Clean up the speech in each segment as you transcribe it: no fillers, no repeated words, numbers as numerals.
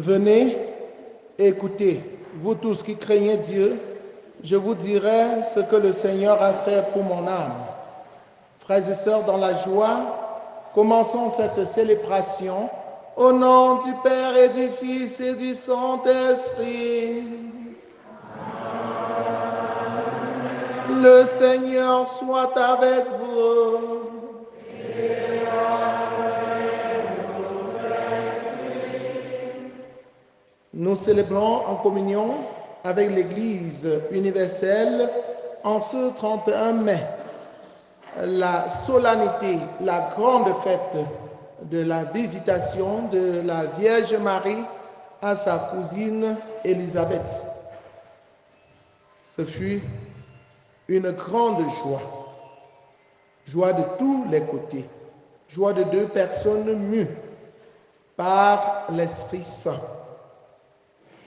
Venez, écoutez, vous tous qui craignez Dieu, je vous dirai ce que le Seigneur a fait pour mon âme. Frères et sœurs, dans la joie, commençons cette célébration au nom du Père et du Fils et du Saint-Esprit. Le Seigneur soit avec vous. Nous célébrons en communion avec l'Église universelle en ce 31 mai la solennité, la grande fête de la visitation de la Vierge Marie à sa cousine Élisabeth. Ce fut une grande joie de tous les côtés, joie de deux personnes mues par l'Esprit Saint,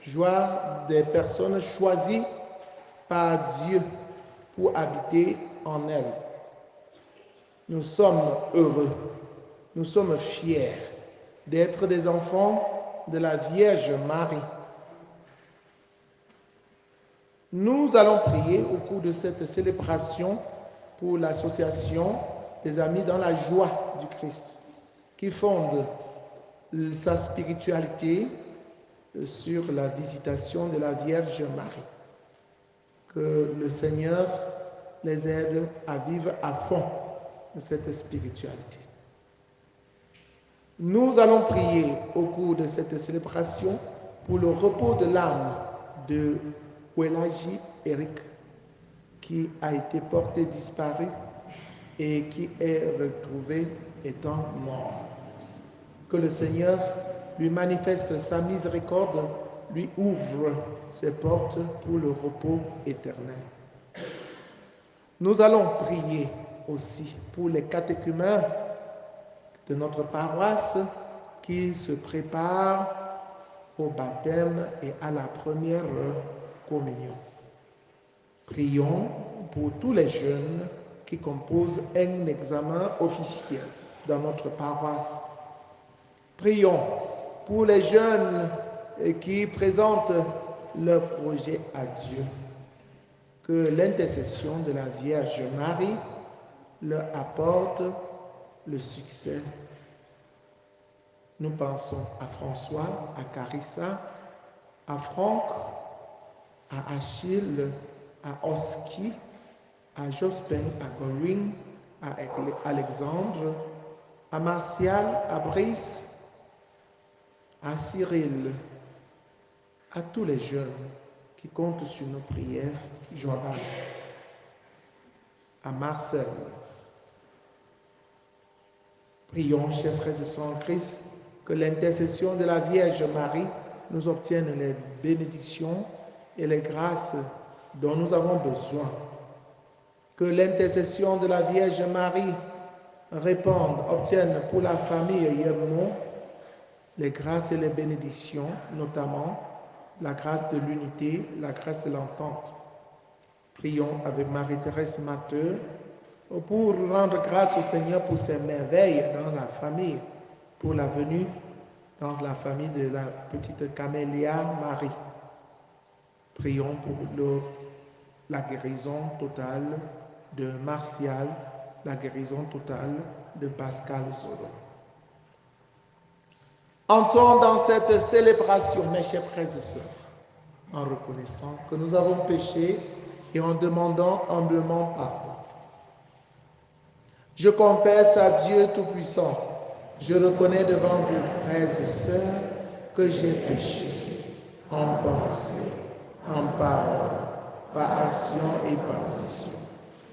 joie des personnes choisies par Dieu pour habiter en elles. Nous sommes heureux, nous sommes fiers d'être des enfants de la Vierge Marie. Nous allons prier au cours de cette célébration pour l'association des Amis dans la joie du Christ, qui fonde sa spiritualité sur la visitation de la Vierge Marie. Que le Seigneur les aide à vivre à fond de cette spiritualité. Nous allons prier au cours de cette célébration pour le repos de l'âme de Welaji Eric, qui a été porté disparu et qui est retrouvé étant mort. Que le Seigneur lui manifeste sa miséricorde, lui ouvre ses portes pour le repos éternel. Nous allons prier aussi pour les catéchumènes de notre paroisse qui se préparent au baptême et à la première communion. Prions pour tous les jeunes qui composent un examen officiel dans notre paroisse. Prions pour les jeunes qui présentent leur projet à Dieu. Que l'intercession de la Vierge Marie leur apporte le succès. Nous pensons à François, à Carissa, à Franck, à Achille, à Oski, à Jospin, à Goring, à Alexandre, à Martial, à Brice, à Cyril, à tous les jeunes qui comptent sur nos prières, Joël, à Marcel. Prions, chers frères et sœurs en Christ, que l'intercession de la Vierge Marie nous obtienne les bénédictions et les grâces dont nous avons besoin. Que l'intercession de la Vierge Marie obtienne pour la famille Yemmo les grâces et les bénédictions, notamment la grâce de l'unité, la grâce de l'entente. Prions avec Marie-Thérèse Matteux pour rendre grâce au Seigneur pour ses merveilles dans la famille, pour la venue dans la famille de la petite Camélia Marie. Prions pour la guérison totale de Martial, la guérison totale de Pascal Zolo. Entrons dans cette célébration, mes chers frères et sœurs, en reconnaissant que nous avons péché et en demandant humblement pardon. Je confesse à Dieu Tout-Puissant, je reconnais devant vous, frères et sœurs, que j'ai péché en pensée, en parole, par action et par omission.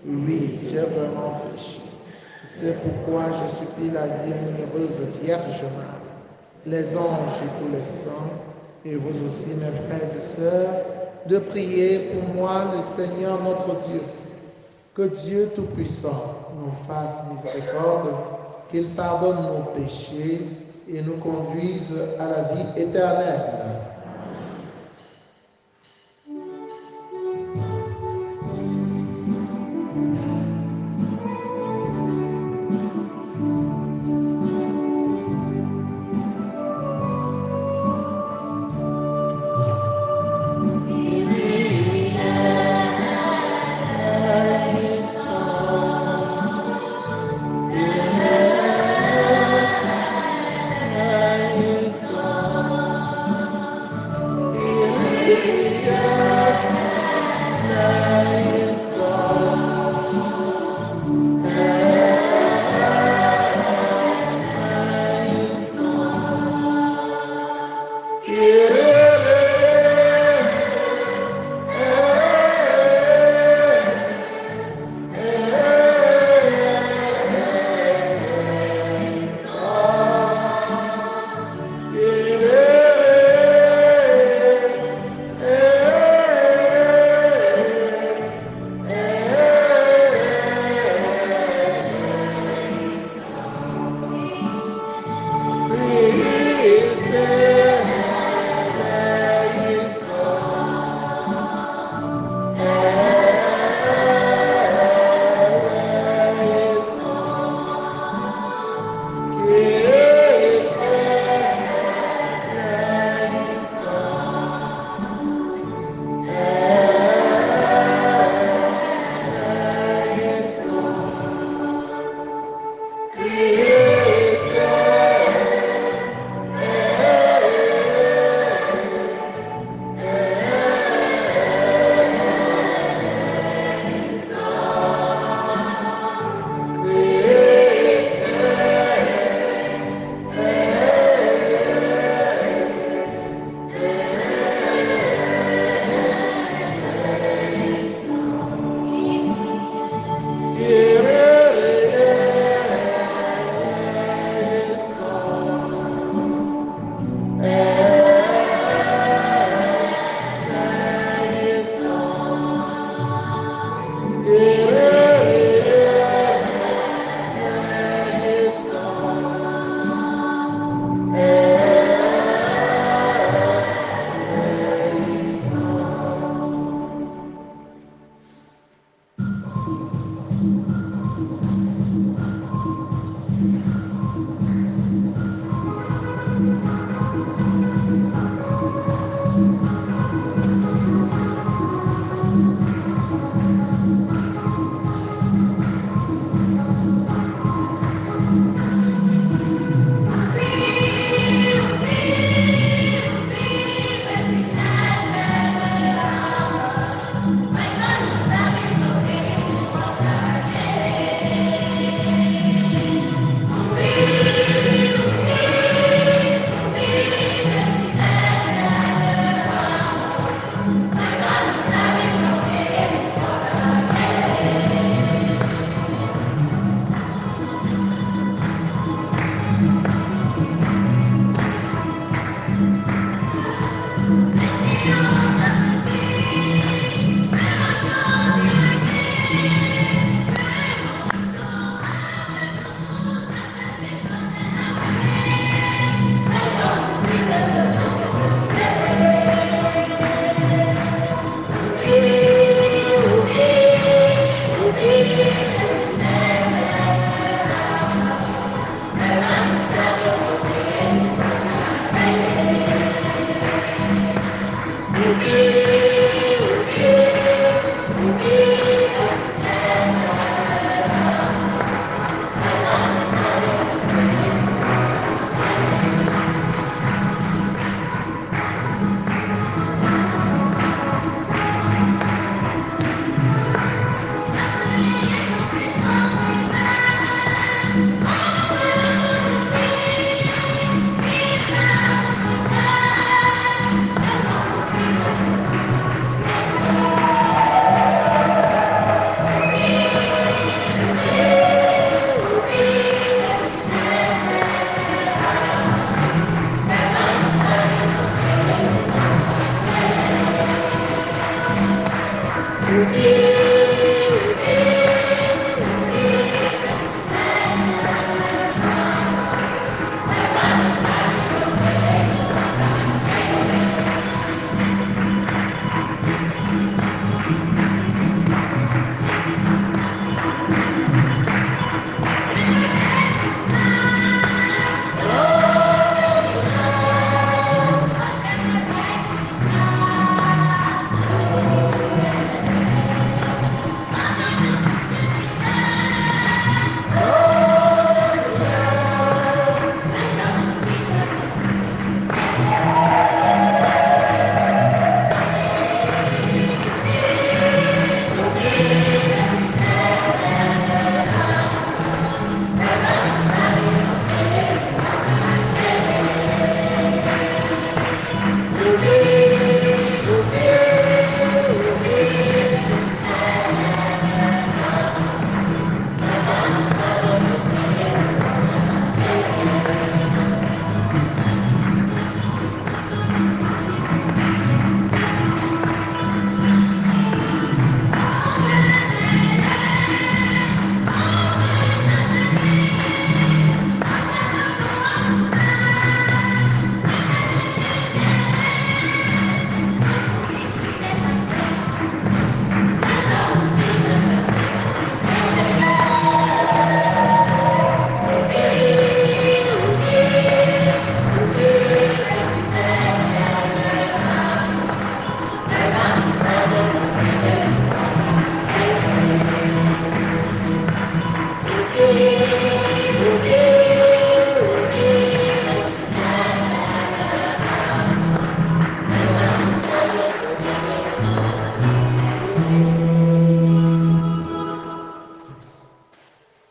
Oui, j'ai vraiment péché. C'est pourquoi je supplie la bienheureuse Vierge Marie, les anges et tous les saints, et vous aussi, mes frères et sœurs, de prier pour moi le Seigneur notre Dieu. Que Dieu Tout-Puissant nous fasse miséricorde, qu'il pardonne nos péchés et nous conduise à la vie éternelle.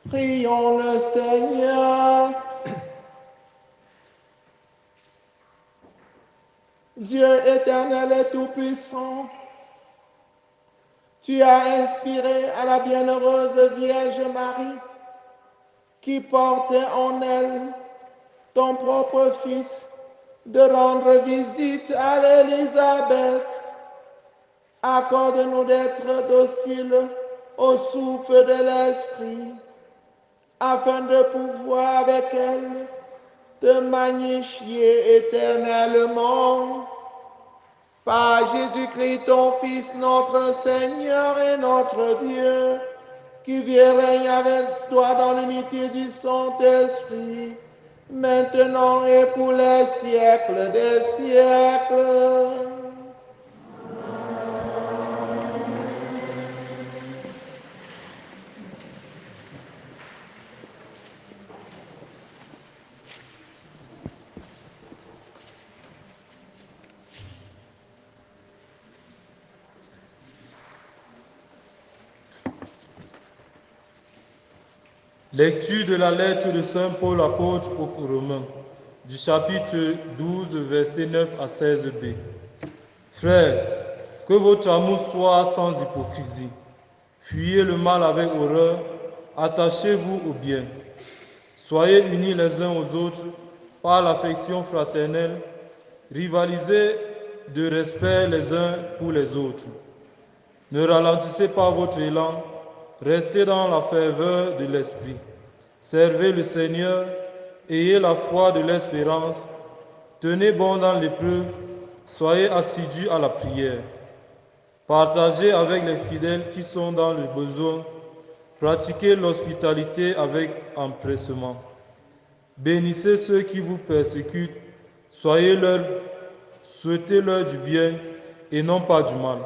Prions le Seigneur. Dieu éternel et tout-puissant, tu as inspiré à la bienheureuse Vierge Marie, qui portait en elle ton propre Fils, de rendre visite à l'Élisabeth. Accorde-nous d'être dociles au souffle de l'Esprit, afin de pouvoir avec elle te magnifier éternellement. Par Jésus-Christ, ton Fils, notre Seigneur et notre Dieu, qui vit et règne avec toi dans l'unité du Saint-Esprit, maintenant et pour les siècles des siècles. Lecture de la lettre de Saint Paul apôtre aux Romains, du chapitre 12, versets 9 à 16b. Frères, que votre amour soit sans hypocrisie. Fuyez le mal avec horreur, attachez-vous au bien. Soyez unis les uns aux autres par l'affection fraternelle, rivalisez de respect les uns pour les autres. Ne ralentissez pas votre élan, restez dans la ferveur de l'esprit. Servez le Seigneur, ayez la foi de l'espérance, tenez bon dans l'épreuve, soyez assidus à la prière. Partagez avec les fidèles qui sont dans le besoin, pratiquez l'hospitalité avec empressement. Bénissez ceux qui vous persécutent, souhaitez-leur du bien et non pas du mal.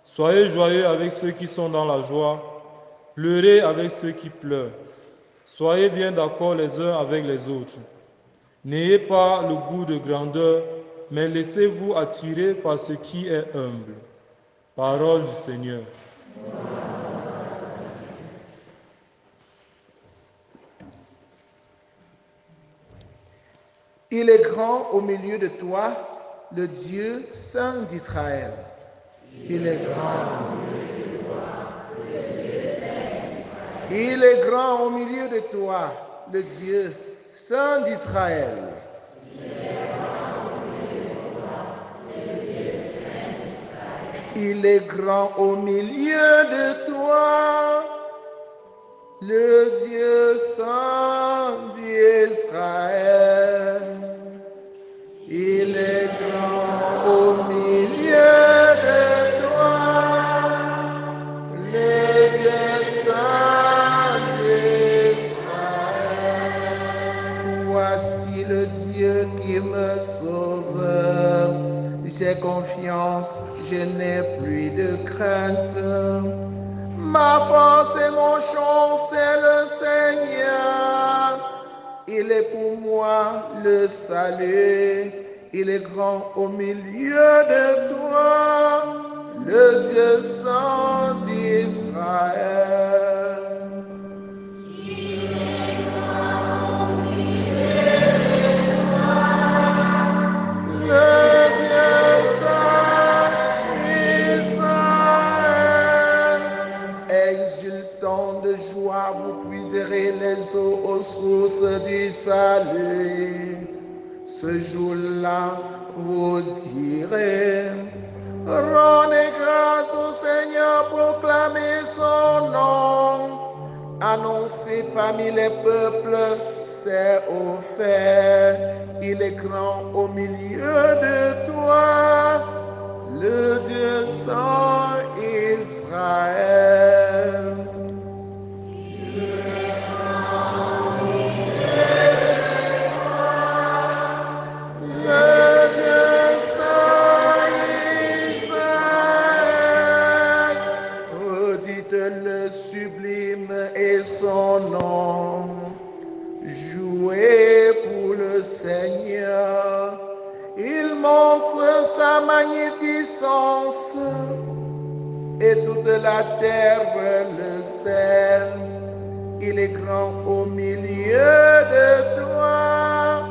Soyez joyeux avec ceux qui sont dans la joie, pleurez avec ceux qui pleurent. Soyez bien d'accord les uns avec les autres. N'ayez pas le goût de grandeur, mais laissez-vous attirer par ce qui est humble. Parole du Seigneur. Il est grand au milieu de toi, le Dieu saint d'Israël. Il est grand. Il est grand au milieu de toi, le Dieu saint d'Israël. Il est grand au milieu de toi, le Dieu saint d'Israël. Il est grand au milieu de toi, le Dieu saint d'Israël. Voici le Dieu qui me sauve. J'ai confiance, je n'ai plus de crainte. Ma force et mon chant, c'est le Seigneur. Il est pour moi le salut. Il est grand au milieu de toi, le Dieu saint d'Israël. Exultant de joie, vous puiserez les eaux aux sources du salut. Ce jour-là, vous direz, rendez grâce au Seigneur, proclamez son nom. Annoncez parmi les peuples ses hauts faits. Il est grand au milieu de toi, le Dieu saint Israël. Le Dieu saint Israël. Redites le sublime et son nom. Jouez pour le Seigneur. Il montre sa magnificence et toute la terre le sait. Il est grand au milieu de toi,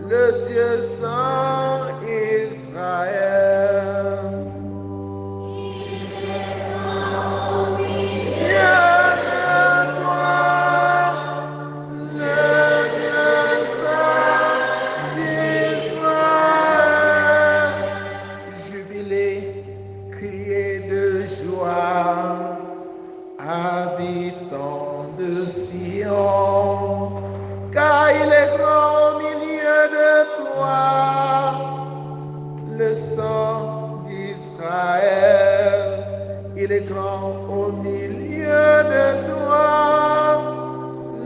le Dieu saint Israël. Il est grand au milieu de toi, le Dieu saint d'Israël. Jubilez, criez de joie. Il est grand au milieu de toi,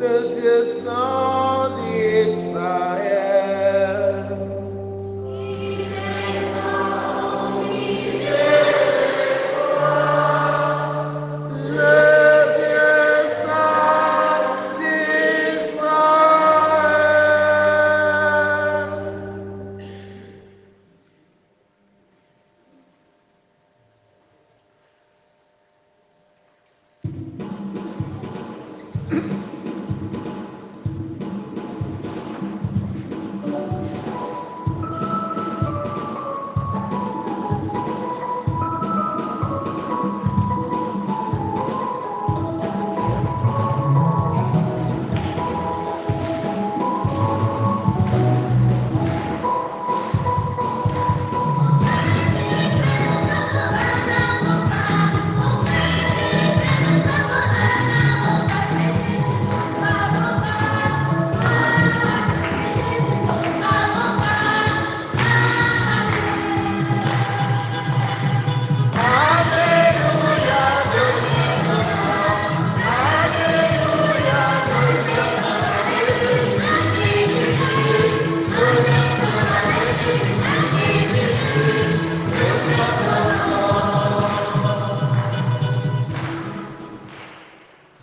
le Dieu saint d'Israël. Le Dieu saint d'Israël.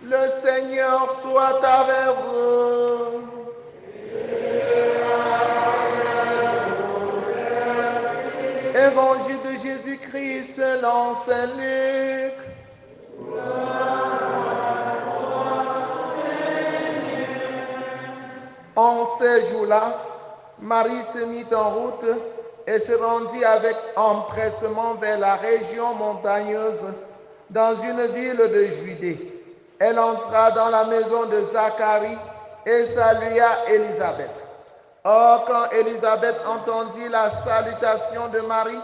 Le Seigneur soit avec vous. Évangile de Jésus-Christ selon saint Luc. En ces jours-là, Marie se mit en route et se rendit avec empressement vers la région montagneuse, dans une ville de Judée. Elle entra dans la maison de Zacharie et salua Élisabeth. Or, quand Élisabeth entendit la salutation de Marie,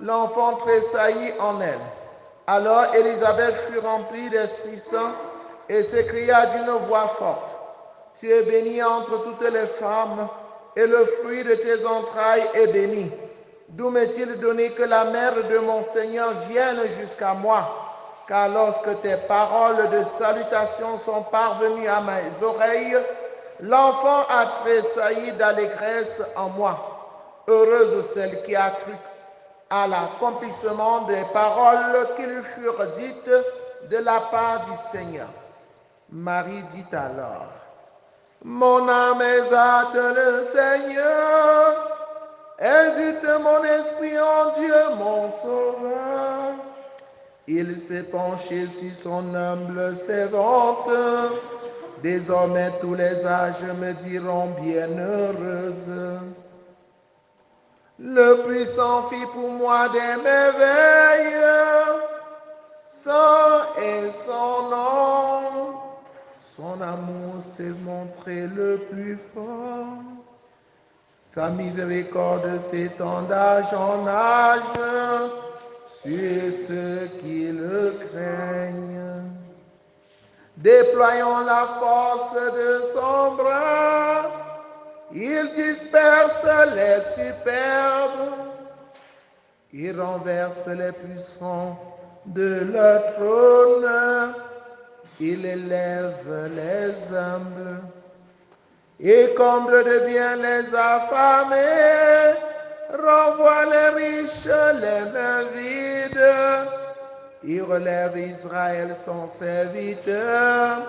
l'enfant tressaillit en elle. Alors Élisabeth fut remplie d'Esprit Saint et s'écria d'une voix forte: Tu es bénie entre toutes les femmes, et le fruit de tes entrailles est béni. D'où m'est-il donné que la mère de mon Seigneur vienne jusqu'à moi? Car lorsque tes paroles de salutation sont parvenues à mes oreilles, l'enfant a tressailli d'allégresse en moi. Heureuse celle qui a cru à l'accomplissement des paroles qui lui furent dites de la part du Seigneur. Marie dit alors: Mon âme exalte le Seigneur, exulte mon esprit en Dieu mon sauveur. Il s'est penché sur son humble servante. Désormais tous les âges me diront bienheureuse. Le puissant fit pour moi des merveilles. Saint est son nom. Son amour s'est montré le plus fort. Sa miséricorde s'étend d'âge en âge sur ceux qui le craignent. Déployant la force de son bras, il disperse les superbes. Il renverse les puissants de leur trône. Il élève les humbles et comble de bien les affamés, renvoie les riches les mains vides. Il relève Israël son serviteur,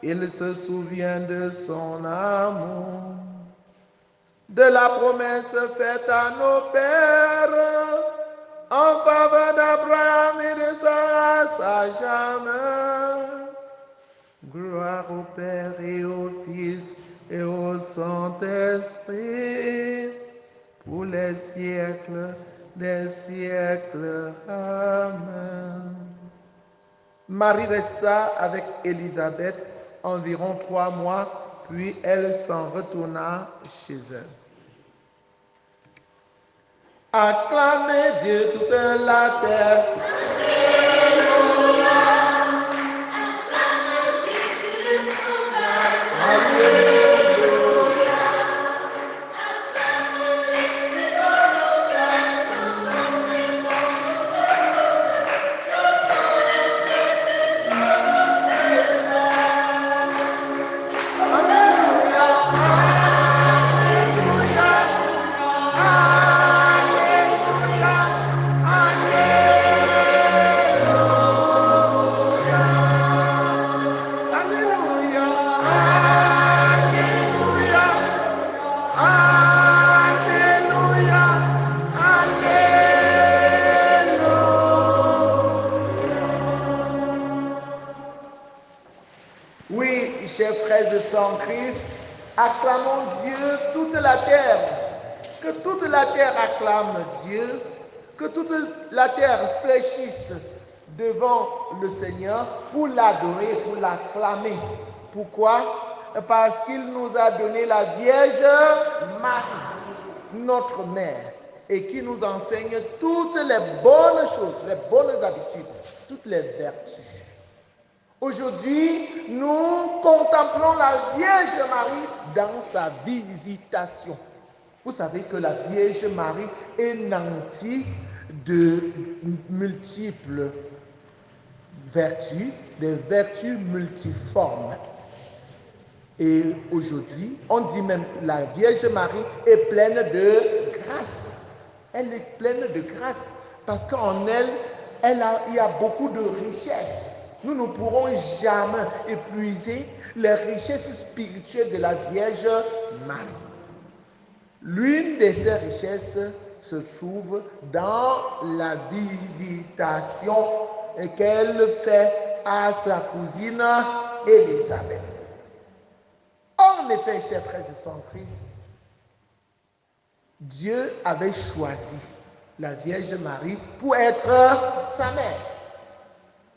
il se souvient de son amour, de la promesse faite à nos pères, en faveur d'Abraham et de sa race à jamais. Gloire au Père et au Fils et au Saint-Esprit, pour les siècles des siècles. Amen. Marie resta avec Élisabeth environ 3 mois, puis elle s'en retourna chez elle. Acclamez Dieu toute la terre. Oui, chers frères et sœurs en Christ, acclamons Dieu toute la terre. Que toute la terre acclame Dieu, que toute la terre fléchisse devant le Seigneur pour l'adorer, pour l'acclamer. Pourquoi? Parce qu'il nous a donné la Vierge Marie, notre mère, et qui nous enseigne toutes les bonnes choses, les bonnes habitudes, toutes les vertus. Aujourd'hui, nous contemplons la Vierge Marie dans sa visitation. Vous savez que la Vierge Marie est nantie de multiples vertus, des vertus multiformes. Et aujourd'hui, on dit même que la Vierge Marie est pleine de grâce. Elle est pleine de grâce parce qu'en elle, il y a beaucoup de richesses. Nous ne pourrons jamais épuiser les richesses spirituelles de la Vierge Marie. L'une de ces richesses se trouve dans la visitation qu'elle fait à sa cousine Élisabeth. En effet, chers frères et sœurs en Christ, Dieu avait choisi la Vierge Marie pour être sa mère.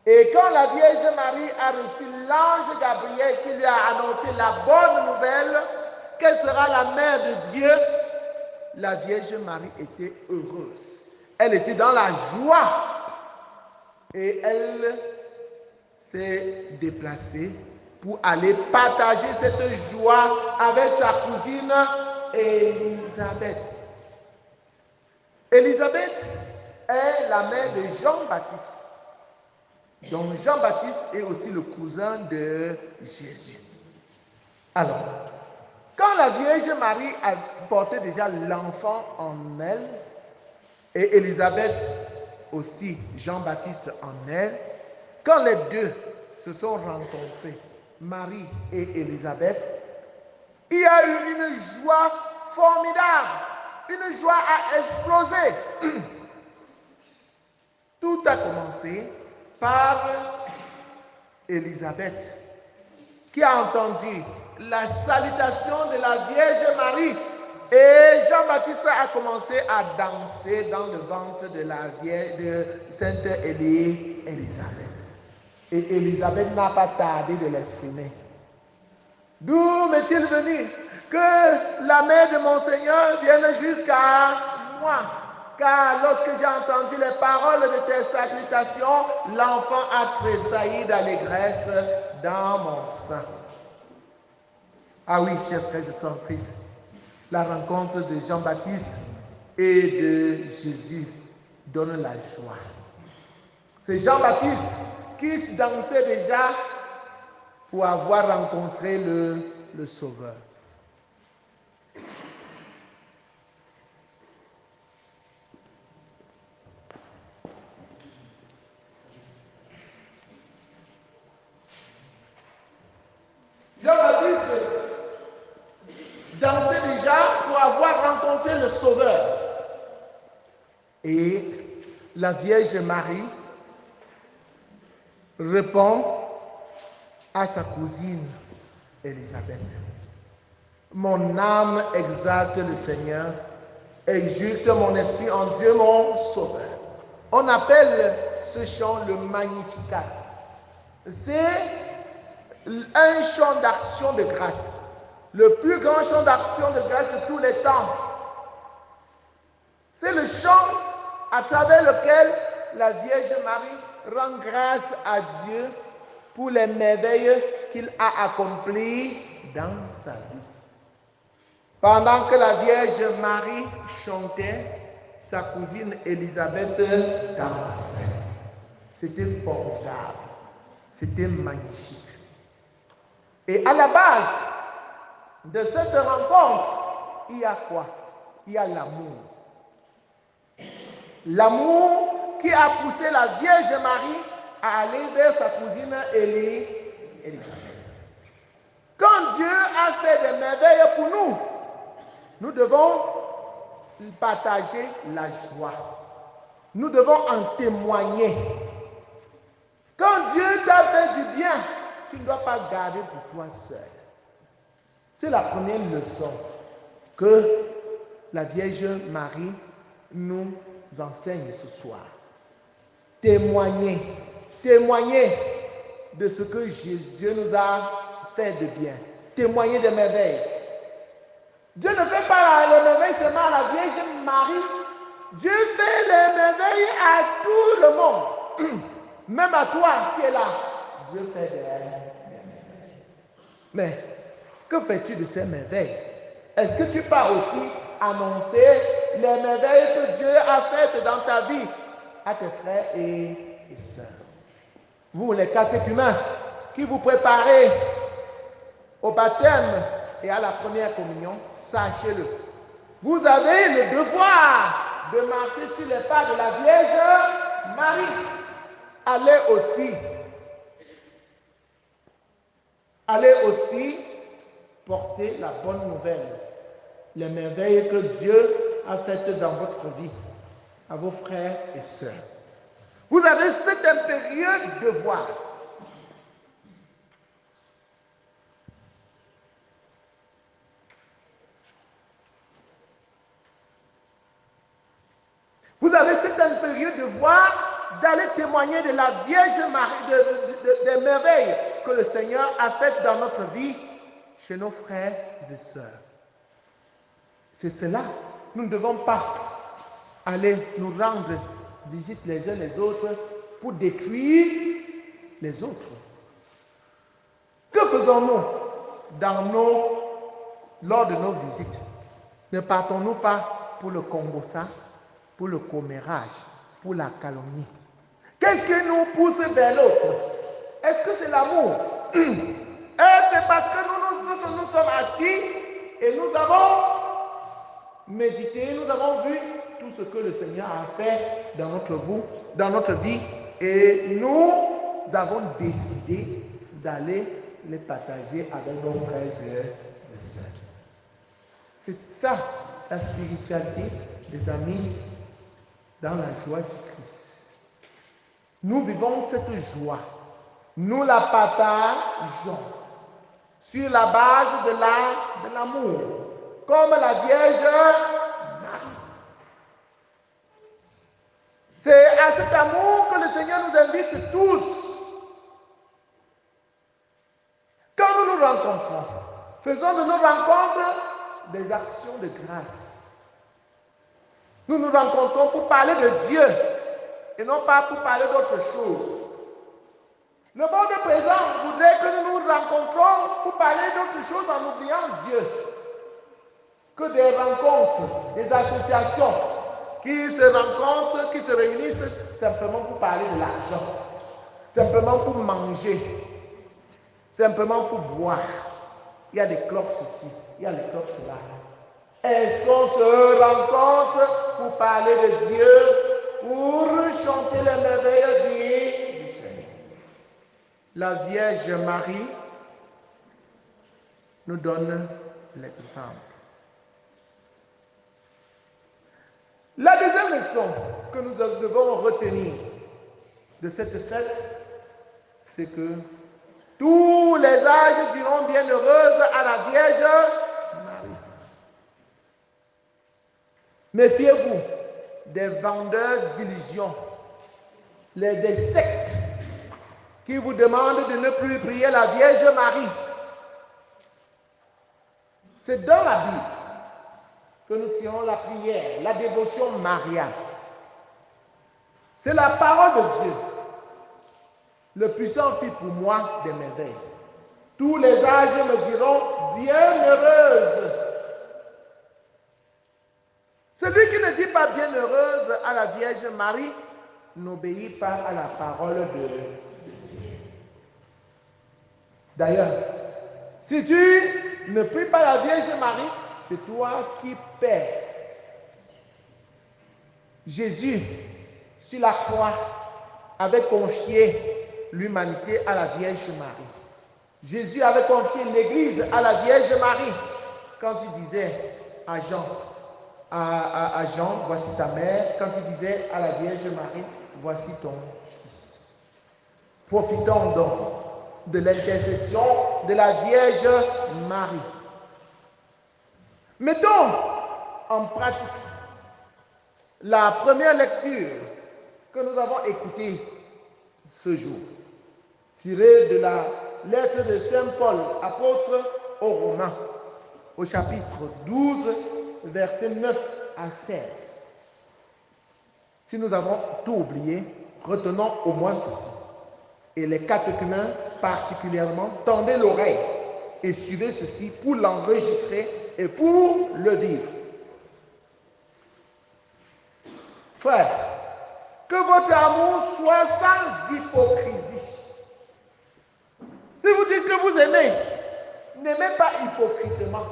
Et quand la Vierge Marie a reçu l'ange Gabriel qui lui a annoncé la bonne nouvelle qu'elle sera la mère de Dieu, la Vierge Marie était heureuse. Elle était dans la joie et elle s'est déplacée pour aller partager cette joie avec sa cousine Élisabeth. Élisabeth est la mère de Jean-Baptiste. Donc Jean-Baptiste est aussi le cousin de Jésus. Alors, quand la Vierge Marie a porté déjà l'enfant en elle, et Élisabeth aussi, Jean-Baptiste en elle, quand les deux se sont rencontrés, Marie et Élisabeth, il y a eu une joie formidable. Une joie a explosé. Tout a commencé par Élisabeth, qui a entendu la salutation de la Vierge Marie. Et Jean-Baptiste a commencé à danser dans le ventre de la Vierge de Sainte Élisabeth. Et Élisabeth n'a pas tardé de l'exprimer. D'où m'est-il venu que la mère de mon Seigneur vienne jusqu'à moi? Car lorsque j'ai entendu les paroles de tes salutations, l'enfant a tressailli d'allégresse dans mon sein. Ah oui, chers frères et sœurs en Christ, la rencontre de Jean-Baptiste et de Jésus donne la joie. C'est Jean-Baptiste qui dansait déjà pour avoir rencontré le Sauveur. Jean-Baptiste dansait déjà pour avoir rencontré le Sauveur. Et la Vierge Marie répond à sa cousine Élisabeth. Mon âme exalte le Seigneur, exulte mon esprit en Dieu mon Sauveur. On appelle ce chant le Magnificat. C'est un chant d'action de grâce. Le plus grand chant d'action de grâce de tous les temps. C'est le chant à travers lequel la Vierge Marie rend grâce à Dieu pour les merveilles qu'il a accomplies dans sa vie. Pendant que la Vierge Marie chantait, sa cousine Élisabeth dansait. C'était formidable. C'était magnifique. Et à la base de cette rencontre, il y a quoi? Il y a l'amour. L'amour qui a poussé la Vierge Marie à aller vers sa cousine Élisabeth. Quand Dieu a fait des merveilles pour nous, nous devons partager la joie. Nous devons en témoigner. Quand Dieu t'a fait du bien, tu ne dois pas garder pour toi seul. C'est la première leçon que la Vierge Marie nous enseigne ce soir. Témoigner de ce que Dieu nous a fait de bien. Témoigner des merveilles. Dieu ne fait pas les merveilles seulement à la Vierge Marie. Dieu fait les merveilles à tout le monde. Même à toi qui es là. Dieu fait des merveilles. Mais que fais-tu de ces merveilles? Est-ce que tu peux aussi annoncer les merveilles que Dieu a faites dans ta vie à tes frères et sœurs? Vous, les catéchumènes, qui vous préparez au baptême et à la première communion, sachez-le. Vous avez le devoir de marcher sur les pas de la Vierge Marie. Allez aussi porter la bonne nouvelle, les merveilles que Dieu a faites dans votre vie, à vos frères et sœurs. Vous avez cet impérieux devoir. Vous avez cet impérieux devoir d'aller témoigner de la Vierge Marie, des merveilles que le Seigneur a faites dans notre vie chez nos frères et sœurs. C'est cela. Nous ne devons pas aller nous rendre visite les uns les autres pour détruire les autres. Que faisons-nous lors de nos visites? Ne partons-nous pas pour le congossa, pour le commérage, pour la calomnie? Qu'est-ce qui nous pousse vers l'autre? Est-ce que c'est l'amour? C'est parce que nous sommes assis et nous avons médité, nous avons vu tout ce que le Seigneur a fait dans notre vie et nous avons décidé d'aller les partager avec nos frères et sœurs. C'est ça la spiritualité des amis dans la joie du Christ. Nous vivons cette joie. Nous la partageons sur la base de l'amour, comme la Vierge Marie. C'est à cet amour que le Seigneur nous invite tous. Quand nous nous rencontrons, faisons de nos rencontres des actions de grâce. Nous nous rencontrons pour parler de Dieu et non pas pour parler d'autre chose. Le monde présent voudrait que nous nous rencontrons pour parler d'autre chose en oubliant Dieu. Que des rencontres, des associations qui se rencontrent, qui se réunissent simplement pour parler de l'argent, simplement pour manger, simplement pour boire. Il y a des clubs ceci, il y a des clubs cela. Est-ce qu'on se rencontre pour parler de Dieu, pour chanter les merveilles du Seigneur? La Vierge Marie nous donne l'exemple. La deuxième leçon que nous devons retenir de cette fête, c'est que tous les âges diront bienheureuse à la Vierge Marie. Méfiez-vous des vendeurs d'illusions, des sectes qui vous demandent de ne plus prier la Vierge Marie. C'est dans la Bible que nous tirons la prière, la dévotion mariale. C'est la parole de Dieu. Le puissant fit pour moi des merveilles. Tous les âges me diront bienheureuse. Celui qui ne dit pas bienheureuse à la Vierge Marie n'obéit pas à la parole de Dieu. D'ailleurs, si tu ne pries pas la Vierge Marie, c'est toi qui perds. Jésus, sur la croix, avait confié l'humanité à la Vierge Marie. Jésus avait confié l'Église à la Vierge Marie quand il disait à Jean, voici ta mère, quand il disait à la Vierge Marie, voici ton fils. Profitons donc de l'intercession de la Vierge Marie. Mettons en pratique la première lecture que nous avons écoutée ce jour, tirée de la lettre de Saint Paul, apôtre aux Romains, au chapitre 12, versets 9 à 16. Si nous avons tout oublié, retenons au moins ceci. Et les catéchumènes particulièrement, tendez l'oreille et suivez ceci pour l'enregistrer et pour le vivre. Frère, que votre amour soit sans hypocrisie. Si vous dites que vous aimez, n'aimez pas hypocritement.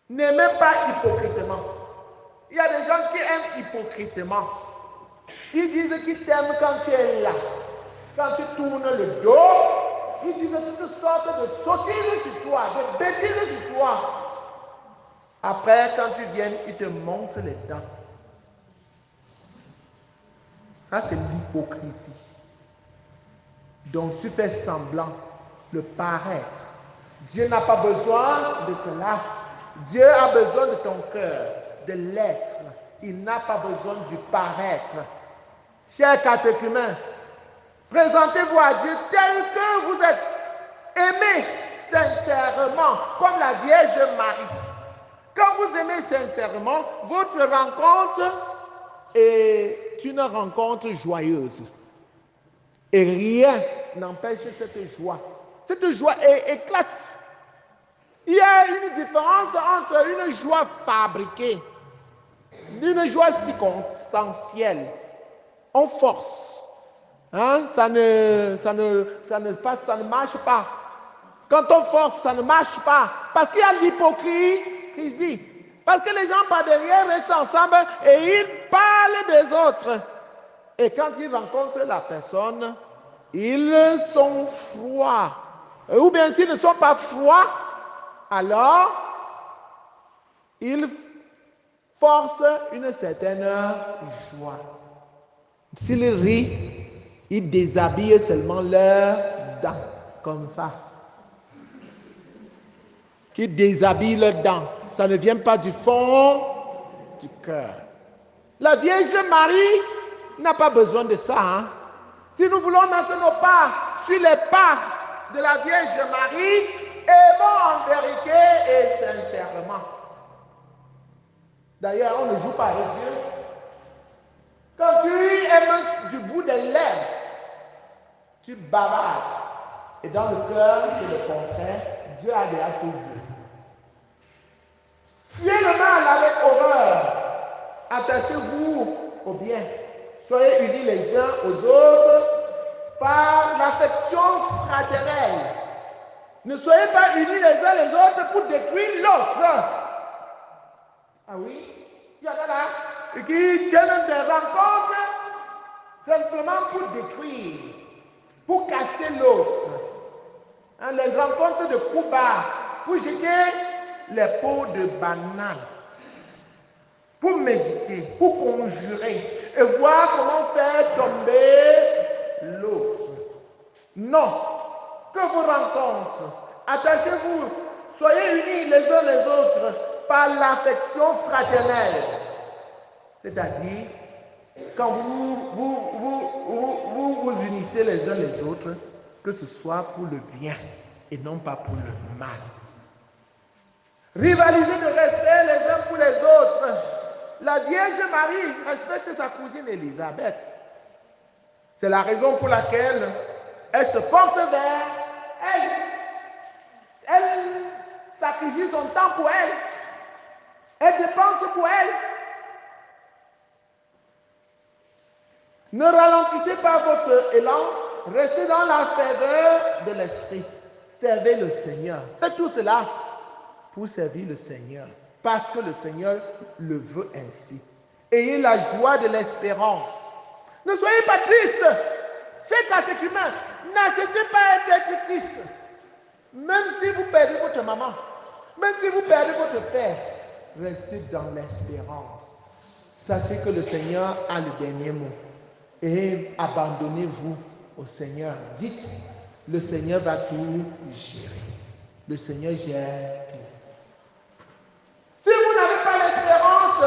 N'aimez pas hypocritement. Il y a des gens qui aiment hypocritement. Ils disent qu'ils t'aiment quand tu es là. Quand tu tournes le dos, ils disent toutes sortes de sottises sur toi, de bêtises sur toi. Après, quand tu viens, ils te montrent les dents. Ça, c'est l'hypocrisie. Donc, tu fais semblant, le paraître. Dieu n'a pas besoin de cela. Dieu a besoin de ton cœur, de l'être. Il n'a pas besoin du paraître. Chers catéchumènes, présentez-vous à Dieu tel que vous êtes. Aimez sincèrement, comme la Vierge Marie. Quand vous aimez sincèrement, votre rencontre est une rencontre joyeuse. Et rien n'empêche cette joie. Cette joie éclate. Il y a une différence entre une joie fabriquée, une joie circonstancielle. On force. Hein? Ça ne marche pas. Quand on force, ça ne marche pas. Parce qu'il y a l'hypocrisie. Parce que les gens par derrière restent ensemble et ils parlent des autres. Et quand ils rencontrent la personne, ils sont froids. Ou bien s'ils ne sont pas froids, alors ils forcent une certaine joie. S'ils rient, ils déshabillent seulement leurs dents, comme ça. Ils déshabillent leurs dents. Ça ne vient pas du fond du cœur. La Vierge Marie n'a pas besoin de ça. Hein? Si nous voulons mettre nos pas sur les pas de la Vierge Marie, aimons en vérité et sincèrement. D'ailleurs, on ne joue pas avec Dieu. Quand tu aimes du bout des lèvres, tu bavardes. Et dans le cœur, c'est le contraire. Dieu a déjà tout vu. Fuyez le mal avec horreur. Attachez-vous au bien. Soyez unis les uns aux autres par l'affection fraternelle. Ne soyez pas unis les uns les autres pour détruire l'autre. Ah oui? Il y en a là qui tiennent des rencontres simplement pour détruire, pour casser l'autre. Hein, les rencontres de coups bas, pour jeter les pots de banane, pour méditer, pour conjurer et voir comment faire tomber l'autre. Non, que vos rencontres, attachez-vous, soyez unis les uns les autres par l'affection fraternelle. C'est-à-dire, quand vous unissez les uns les autres, que ce soit pour le bien et non pas pour le mal. Rivalisez de respect les uns pour les autres. La Vierge Marie respecte sa cousine Élisabeth. C'est la raison pour laquelle elle se porte vers elle. Elle sacrifie son temps pour elle. Elle dépense pour elle. Ne ralentissez pas votre élan. Restez dans la ferveur de l'esprit. Servez le Seigneur. Faites tout cela pour servir le Seigneur. Parce que le Seigneur le veut ainsi. Ayez la joie de l'espérance. Ne soyez pas tristes. Chers catéchumènes, n'acceptez pas d'être triste. Même si vous perdez votre maman, même si vous perdez votre père, restez dans l'espérance. Sachez que le Seigneur a le dernier mot. Et abandonnez-vous au Seigneur. Dites, le Seigneur va tout gérer. Le Seigneur gère tout. Si vous n'avez pas l'espérance,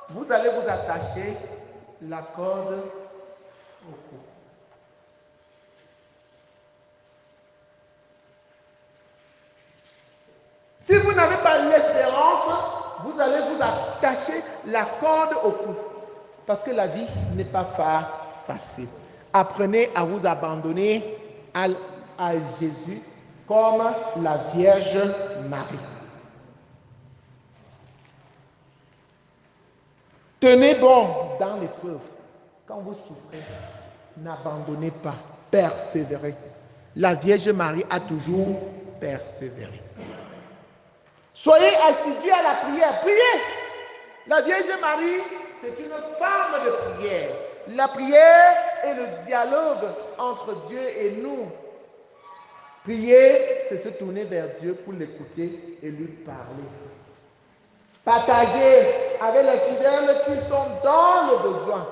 vous allez vous attacher la corde au cou. Si vous n'avez pas l'espérance, vous allez vous attacher la corde au cou. Parce que la vie n'est pas facile. Apprenez à vous abandonner à Jésus comme la Vierge Marie. Tenez bon dans l'épreuve. Quand vous souffrez, n'abandonnez pas, persévérez. La Vierge Marie a toujours persévéré. Soyez assidus à la prière. Priez. La Vierge Marie, c'est une femme de prière. La prière est le dialogue entre Dieu et nous. Prier, c'est se tourner vers Dieu pour l'écouter et lui parler. Partager avec les fidèles qui sont dans le besoin.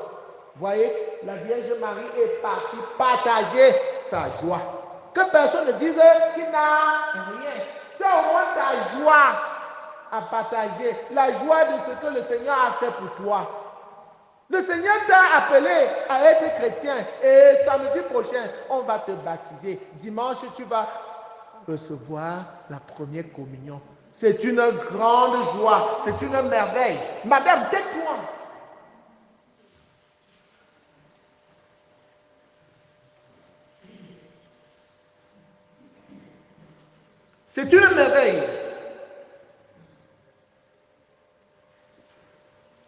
Voyez, la Vierge Marie est partie partager sa joie. Que personne ne dise qu'il n'a rien. Tu as au moins ta joie à partager. La joie de ce que le Seigneur a fait pour toi. Le Seigneur t'a appelé à être chrétien. Et samedi prochain, on va te baptiser. Dimanche, tu vas recevoir la première communion. C'est une grande joie. C'est une merveille. Madame, tais-toi. C'est une merveille.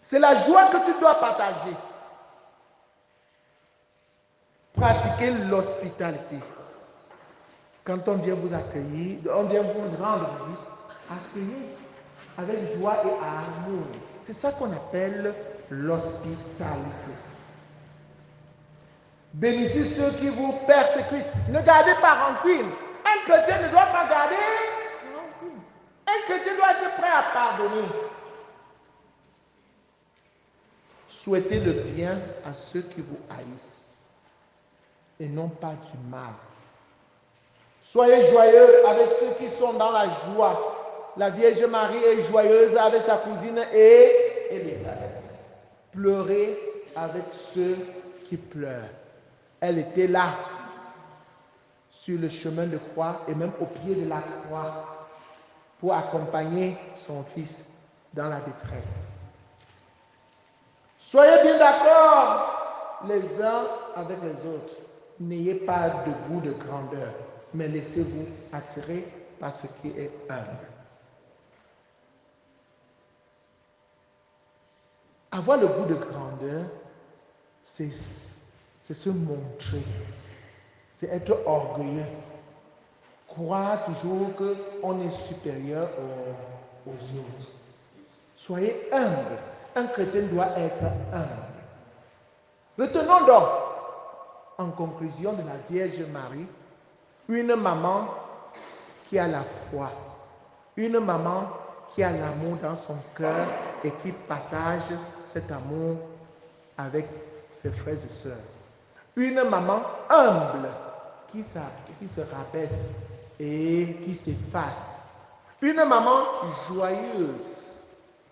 C'est la joie que tu dois partager. Pratiquez l'hospitalité. Quand on vient vous accueillir, on vient vous rendre visite, accueillez avec joie et amour. C'est ça qu'on appelle l'hospitalité. Bénissez ceux qui vous persécutent. Ne gardez pas rancune. Un chrétien ne doit pas garder rancune. Un chrétien doit être prêt à pardonner. Souhaitez le bien à ceux qui vous haïssent et non pas du mal. Soyez joyeux avec ceux qui sont dans la joie. La Vierge Marie est joyeuse avec sa cousine et Élisabeth. Pleurez avec ceux qui pleurent. Elle était là, sur le chemin de croix et même au pied de la croix pour accompagner son fils dans la détresse. Soyez bien d'accord les uns avec les autres. N'ayez pas de goût de grandeur, mais laissez-vous attirer par ce qui est humble. Avoir le goût de grandeur, c'est se montrer, c'est être orgueilleux, croire toujours qu'on est supérieur aux autres. Soyez humble. Un chrétien doit être humble. Retenons donc, en conclusion de la Vierge Marie, une maman qui a la foi, une maman qui a l'amour dans son cœur et qui partage cet amour avec ses frères et sœurs. Une maman humble qui se rabaisse et qui s'efface. Une maman joyeuse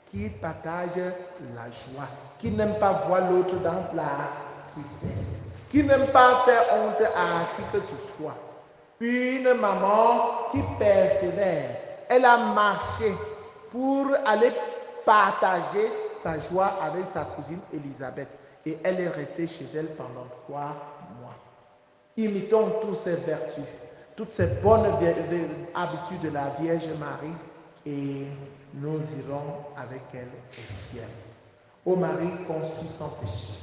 qui partage la joie, qui n'aime pas voir l'autre dans la tristesse, qui n'aime pas faire honte à qui que ce soit. Une maman qui persévère. Elle a marché pour aller partager sa joie avec sa cousine Élisabeth. Et elle est restée chez elle pendant 3 mois. Imitons toutes ces vertus, toutes ces bonnes habitudes de la Vierge Marie et nous irons avec elle au ciel. Ô Marie conçue sans péché.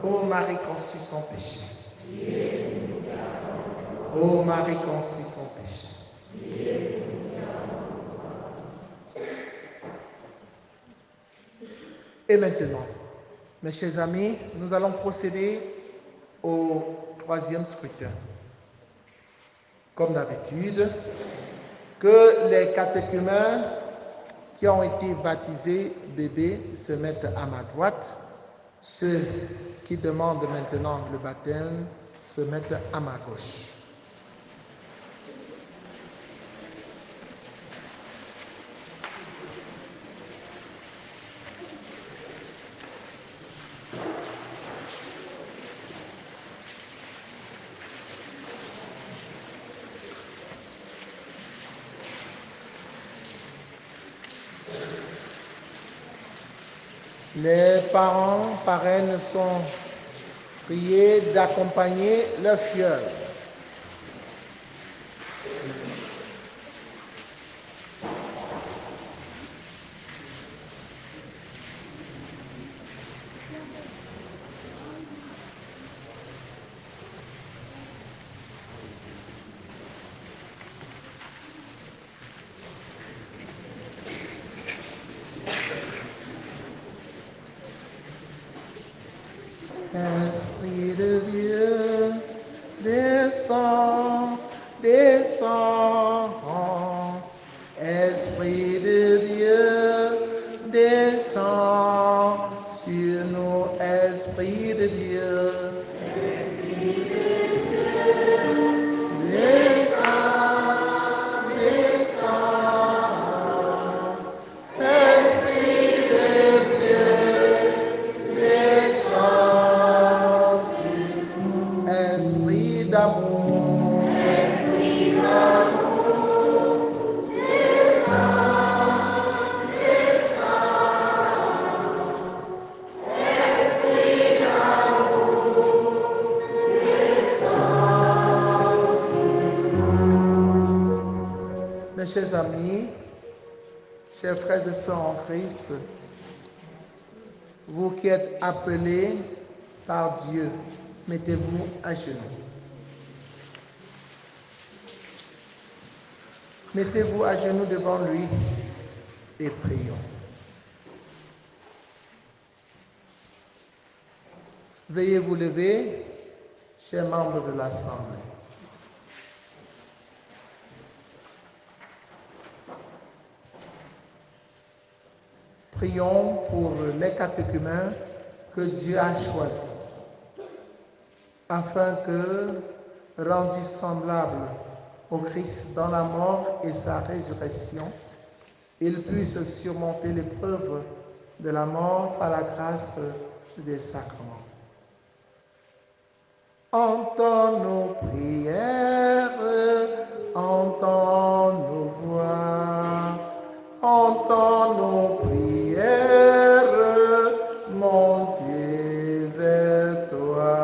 Ô Marie conçue sans péché. Ô Marie conçue sans péché. Et maintenant, mes chers amis, nous allons procéder au 3e scrutin. Comme d'habitude, que les catéchumènes qui ont été baptisés bébés se mettent à ma droite, Ceux qui demandent maintenant le baptême se mettent à ma gauche. Les parents, parraines sont priés d'accompagner leur filleul. Esprit de Dieu, descends, descends. Esprit de Dieu, descends sur nous, Esprit de Dieu. Descends, descends. Esprit de Dieu, descends sur nous. Esprit d'amour, esprit d'amour, descends, descends. Esprit d'amour, descends sur nous. Mes chers amis, chers frères et sœurs en Christ, vous qui êtes appelés par Dieu, mettez-vous à genoux. Mettez-vous à genoux devant lui et prions. Veuillez vous lever, chers membres de l'Assemblée. Prions pour les catéchumènes que Dieu a choisis, afin que, rendus semblables au Christ dans la mort et sa résurrection, ils puissent surmonter l'épreuve de la mort par la grâce des sacrements. Entends nos prières, entends nos voix, entends nos prières, mon Dieu, vers toi.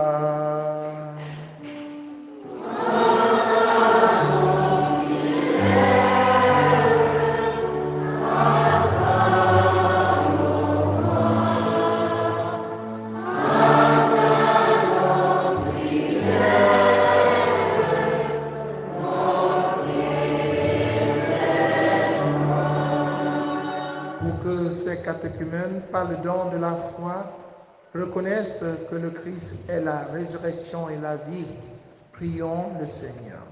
Pour que ces catéchumènes, par le don de la foi, reconnaissent que le Christ est la résurrection et la vie, prions le Seigneur.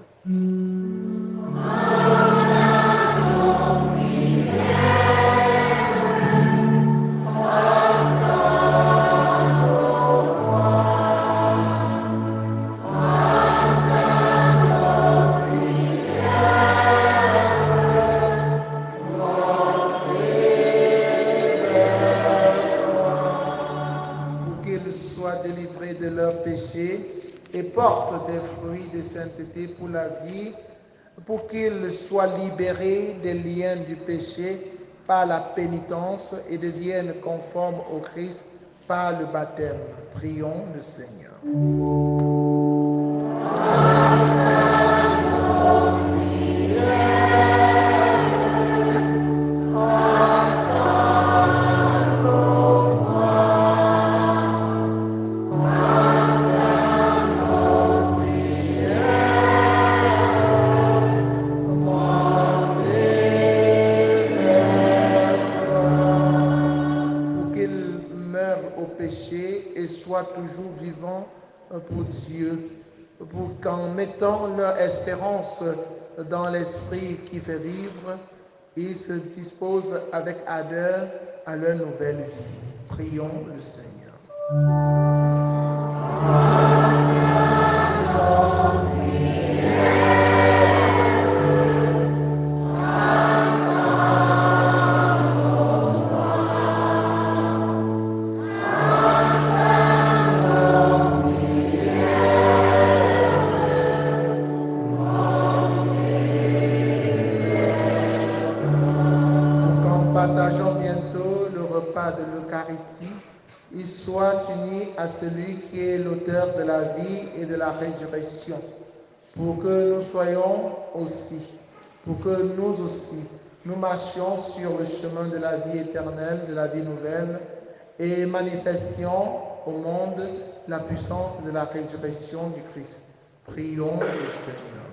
Pour qu'ils soient délivrés de leurs péchés et portent des fruits de sainteté pour la vie, pour qu'ils soient libérés des liens du péché par la pénitence et deviennent conformes au Christ par le baptême. Prions le Seigneur. Pour qu'ils meurent au péché et soient toujours vivants pour Dieu, pour qu'en mettant leur espérance dans l'Esprit qui fait vivre, ils se disposent avec ardeur à leur nouvelle vie. Prions le Seigneur. Partageons bientôt le repas de l'Eucharistie, il soit uni à celui qui est l'auteur de la vie et de la résurrection, pour que nous soyons aussi, pour que nous aussi, nous marchions sur le chemin de la vie éternelle, de la vie nouvelle, et manifestions au monde la puissance de la résurrection du Christ. Prions le Seigneur.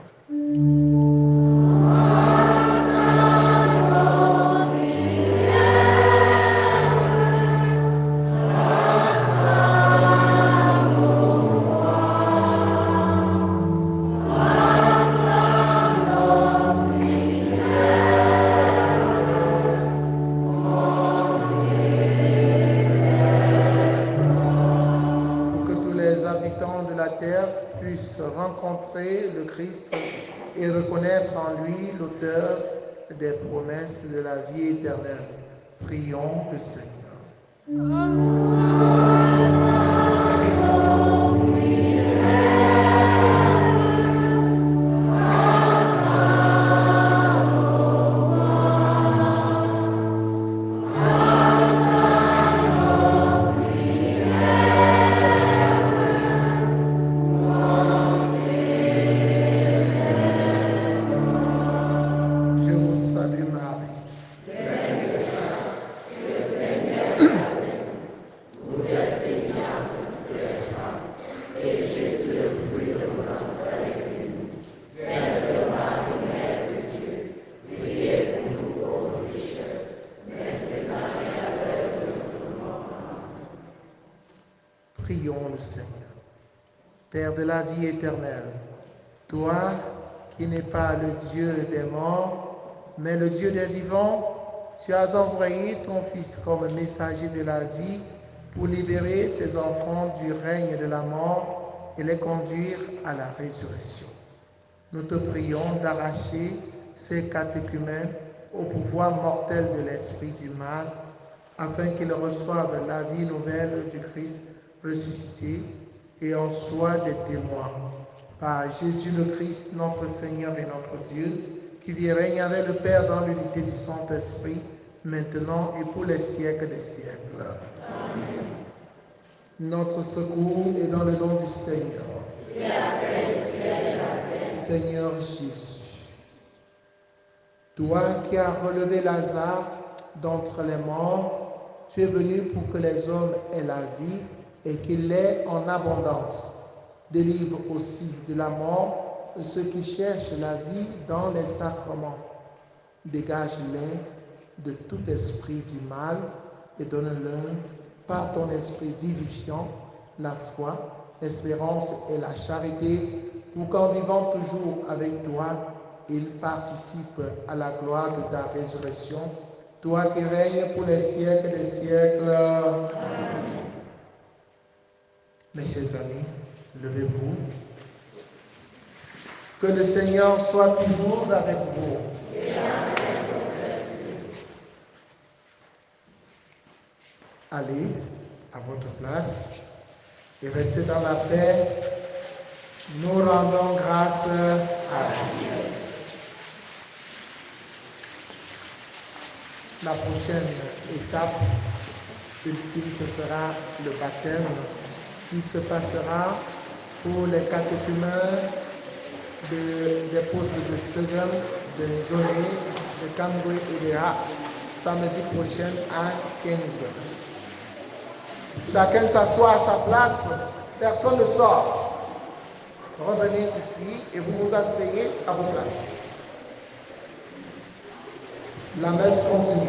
Puissent rencontrer le Christ et reconnaître en lui l'auteur des promesses de la vie éternelle. Prions le Seigneur. Prions le Seigneur. Père de la vie éternelle, toi qui n'es pas le Dieu des morts, mais le Dieu des vivants, tu as envoyé ton Fils comme messager de la vie pour libérer tes enfants du règne de la mort et les conduire à la résurrection. Nous te prions d'arracher ces catéchumènes au pouvoir mortel de l'esprit du mal, afin qu'ils reçoivent la vie nouvelle du Christ ressuscité et en soient des témoins. Par Jésus le Christ, notre Seigneur et notre Dieu, qui vit et règne avec le Père dans l'unité du Saint-Esprit, maintenant et pour les siècles des siècles. Amen. Notre secours est dans le nom du Seigneur. Qui a fait le ciel et la terre. Seigneur Jésus, toi qui as relevé Lazare d'entre les morts, tu es venu pour que les hommes aient la vie et qu'il l'ait en abondance. Délivre aussi de la mort ceux qui cherchent la vie dans les sacrements. Dégage-les de tout esprit du mal et donne-leur, par ton esprit vivifiant, la foi, l'espérance et la charité, pour qu'en vivant toujours avec toi, ils participent à la gloire de ta résurrection, toi qui règnes pour les siècles des siècles. Amen. Mes chers amis, levez-vous. Que le Seigneur soit toujours avec vous. Et avec votre esprit. Allez à votre place et restez dans la paix. Nous rendons grâce à Dieu. La prochaine étape ultime, ce sera le baptême qui se passera pour les catéchumènes des postes de Tsegam, de Johnny, de Kamgui et de Ha, samedi prochain à 15h. Chacun s'assoit à sa place, personne ne sort. Revenez ici et vous vous asseyez à vos places. La messe continue.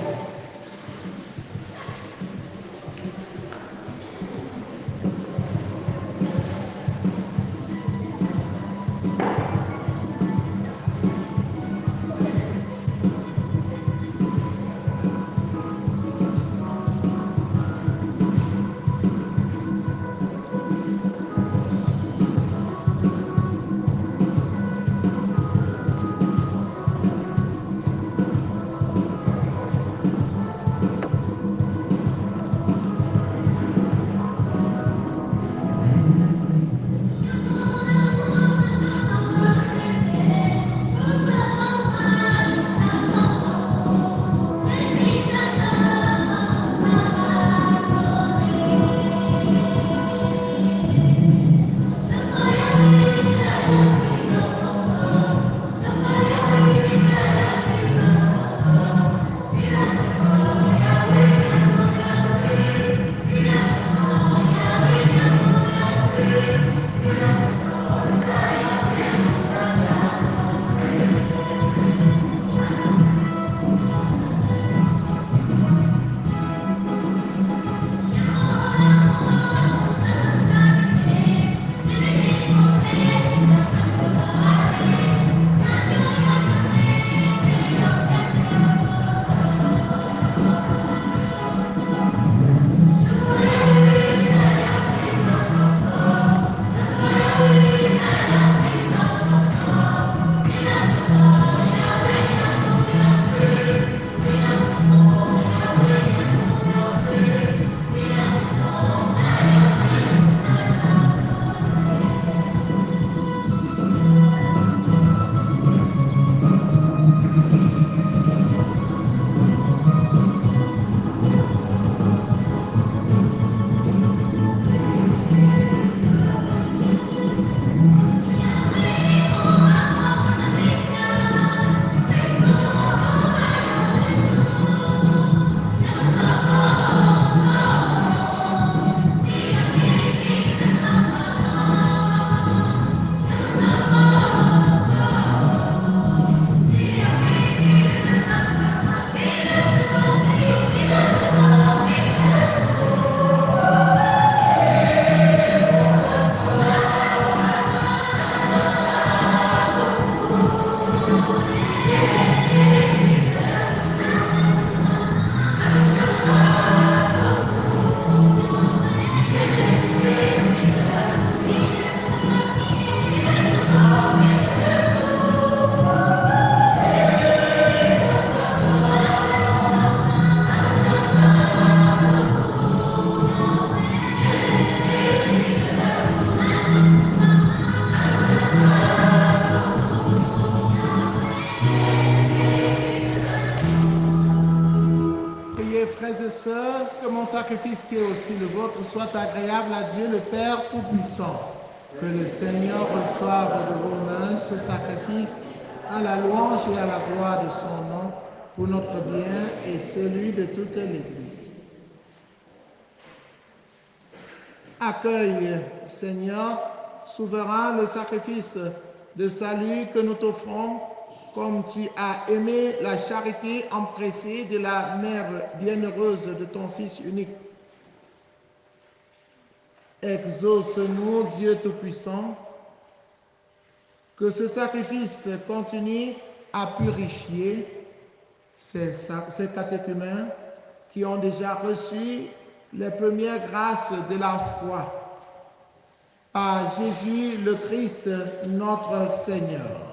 que mon sacrifice qui est aussi le vôtre soit agréable à Dieu le Père Tout-Puissant. Que le Seigneur reçoive de vos mains ce sacrifice à la louange et à la gloire de son nom, pour notre bien et celui de toute l'Église. Accueille, Seigneur, souverain, le sacrifice de salut que nous t'offrons, comme tu as aimé la charité empressée de la mère bienheureuse de ton Fils unique. Exauce-nous, Dieu Tout-Puissant, que ce sacrifice continue à purifier ces catéchumènes qui ont déjà reçu les premières grâces de la foi. Par Jésus le Christ, notre Seigneur.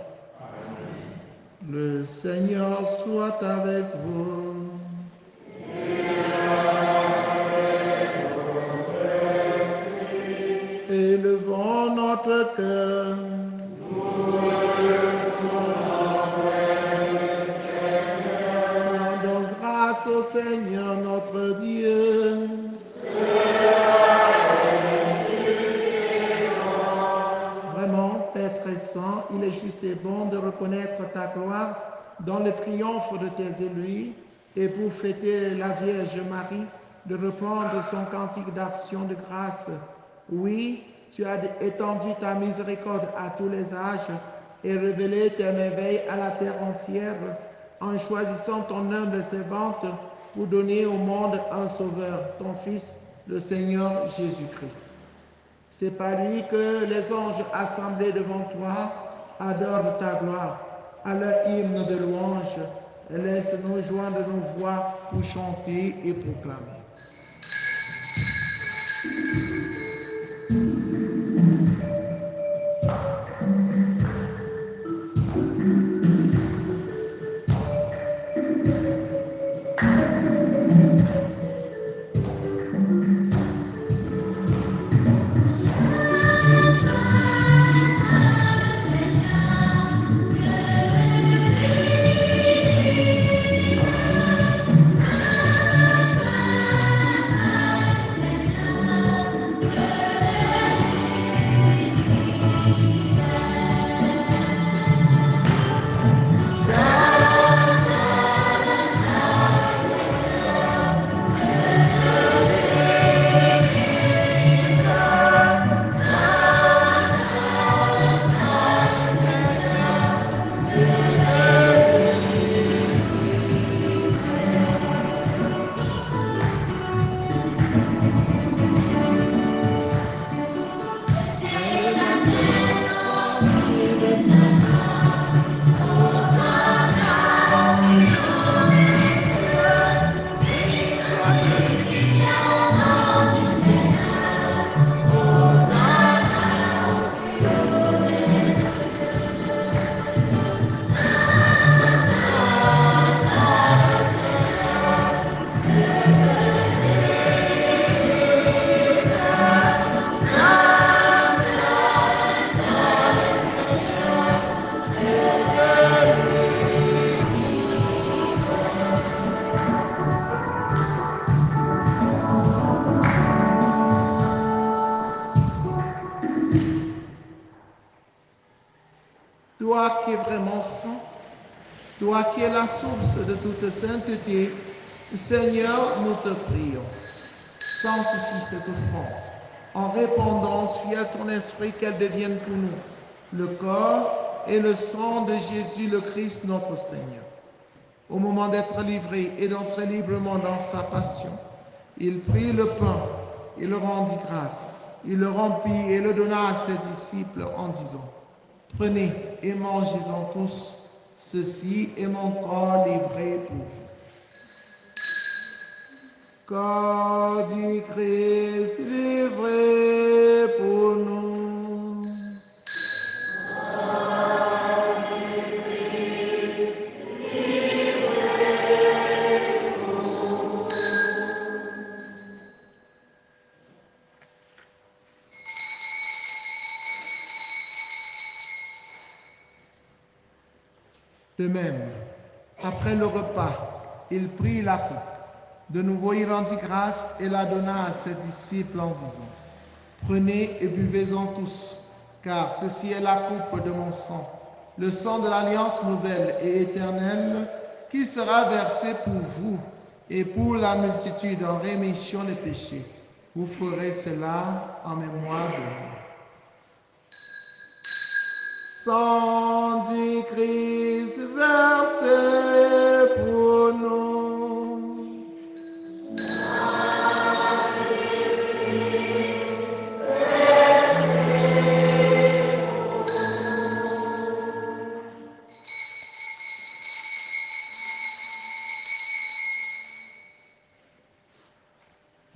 Le Seigneur soit avec vous. Élevons notre cœur. Rendons grâce au Seigneur notre Dieu. Vraiment, Père très saint, il est juste et bon de reconnaître ta gloire dans le triomphe de tes élus et pour fêter la Vierge Marie, de reprendre son cantique d'action de grâce. Oui, tu as étendu ta miséricorde à tous les âges et révélé tes merveilles à la terre entière en choisissant ton humble servante pour donner au monde un sauveur, ton Fils, le Seigneur Jésus-Christ. C'est par lui que les anges assemblés devant toi adorent ta gloire. À leur hymne de louange, laisse-nous joindre nos voix pour chanter et proclamer. Toi qui es vraiment saint, toi qui es la source de toute sainteté, Seigneur, nous te prions. Sanctifie cette offrande en répandant sur ton esprit qu'elle devienne pour nous le corps et le sang de Jésus le Christ notre Seigneur. Au moment d'être livré et d'entrer librement dans sa passion, il prit le pain, il le rendit grâce, il le remplit et le donna à ses disciples en disant: Prenez et mangez-en tous, ceci est mon corps livré pour vous. Corps du Christ livré pour nous. De même, après le repas, il prit la coupe De nouveau, il rendit grâce et la donna à ses disciples en disant, prenez et buvez-en tous, car ceci est la coupe de mon sang, le sang de l'alliance nouvelle et éternelle, qui sera versé pour vous et pour la multitude en rémission des péchés. Vous ferez cela en mémoire de moi. Sang du Christ versé pour nous.